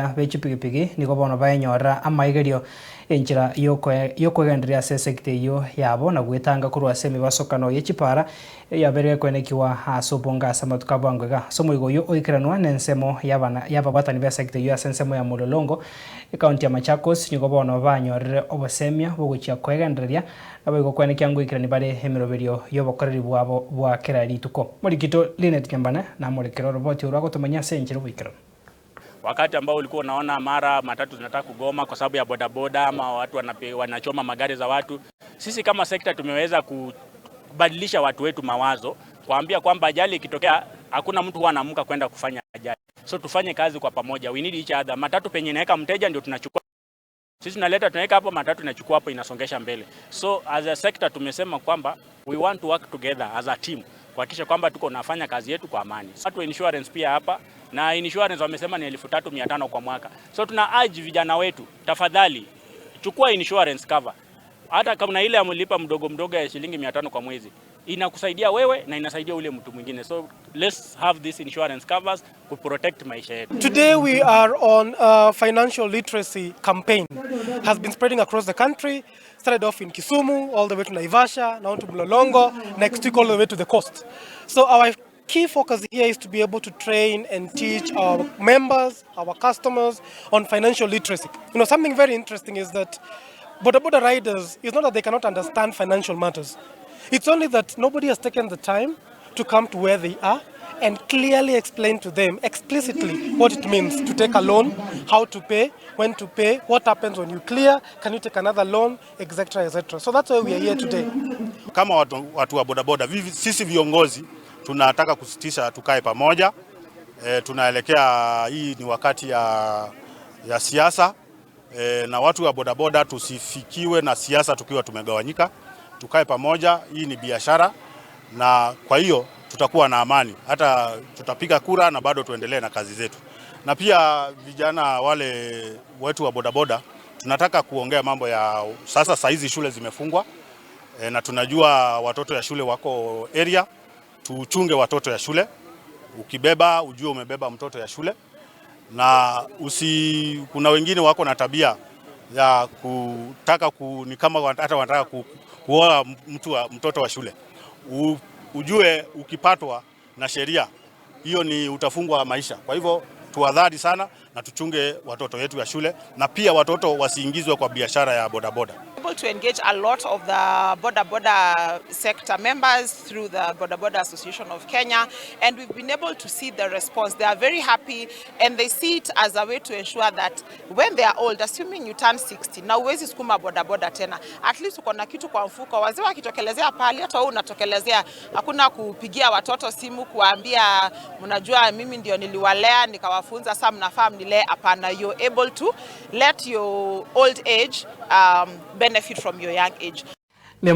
abatemia b'echipikipiki niko bono baenyora amaigerio enchera yokwegenderia ase sector iyo yabo na gwetanga korwa ase emibasokano y'echipara yaberire kwenekiwa ase obonga ase amatuko abwango iga ase omoigo oyo oikeranwa na ensemo y'ababatani ba sector iyo ase ensemo ya Mulolongo ekaunti ya Machakos niko bono banyorire obosemia bogochia kwegendereria nabo kwenekia ngoikerani bare emiroberio y'obokoreri bwabo bwa kera rituko morikito Linet Kembane na morekero roboti urwa gotomanya senchero boikero. Wakati ambao ulikuwa unaona mara matatu zinataka kugoma kwa sababu ya bodaboda ama watu wanachoma magari za watu, sisi kama sekta tumeweza kubadilisha watu wetu mawazo, kuambia kwamba ajali ikitokea hakuna mtu huwa anaamka kwenda kufanya ajali. So tufanye kazi kwa pamoja. We need each other. Matatu penye inaweka mteja ndio tunachukua. Sisi tunaweka hapo, matatu inachukua hapo, inasongesha mbele. So as a sector tumesema kwamba we want to work together as a team kuhakikisha kwamba tuko nafanya kazi yetu kwa amani. Watu wa insurance pia hapa, na insurance wamesema ni 3,500 kwa mwaka. So tuna urge vijana wetu, tafadhali chukua insurance cover. Hata kama ile amelipa mdogo ya shilingi 500 kwa mwezi, inakusaidia wewe na inasaidia ule mtu mwingine. So let's have this insurance covers to protect maisha yetu. Today we are on a financial literacy campaign. Has been spreading across the country. Started off in Kisumu, all the way to Naivasha, now to Mulolongo, next week all the way to the coast. So our key focus here is to be able to train and teach our members, our customers on financial literacy. You know, something very interesting is that boda riders, it's not that they cannot understand financial matters. It's only that nobody has taken the time to come to where they are and clearly explain to them explicitly what it means to take a loan, how to pay, when to pay, what happens when you clear, can you take another loan, etc, etc. So that's why we are here today. Kama watu wa bodaboda, sisi viongozi tunataka kusitisha tukae pamoja. Tunaelekea, hii ni wakati ya siasa, na watu wa bodaboda tusifikiwe na siasa tukiwa tumegawanyika. Tukae pamoja, hii ni biashara, na kwa hiyo tutakuwa na amani. Hata tutapiga kura na bado tuendelee na kazi zetu. Na pia vijana wale wetu wa bodaboda tunataka kuongea mambo ya sasa. Saizi shule zimefungwa, na tunajua watoto ya shule wako area. Tuchunge watoto ya shule. Ukibeba ujue umebeba mtoto ya shule, na kuna wengine wako na tabia ya kutaka ni kama hata wanataka kuoa mtoto wa shule. Ujue ukipatwa na sheria hiyo ni utafungwa maisha. Kwa hivyo tuadhari sana na tuchunge watoto wetu ya shule, na pia watoto wasiingizwe kwa biashara ya bodaboda. To engage a lot of the boda sector members through the Boda Association of Kenya, and we've been able to see the response. They are very happy and they see it as a way to ensure that when they are old, assuming you turn 60, na uwezi sukuma boda tena, at least uko na kitu kwa mfuko. Wazee wakitokelezea pale, hata wewe unatokelezea. Hakuna kupigia watoto simu kuambia mnajua mimi ndio niliwalea nikawafunza sasa mnafaa mnilee. Hapana, you're able to let your old age benefit from your young age.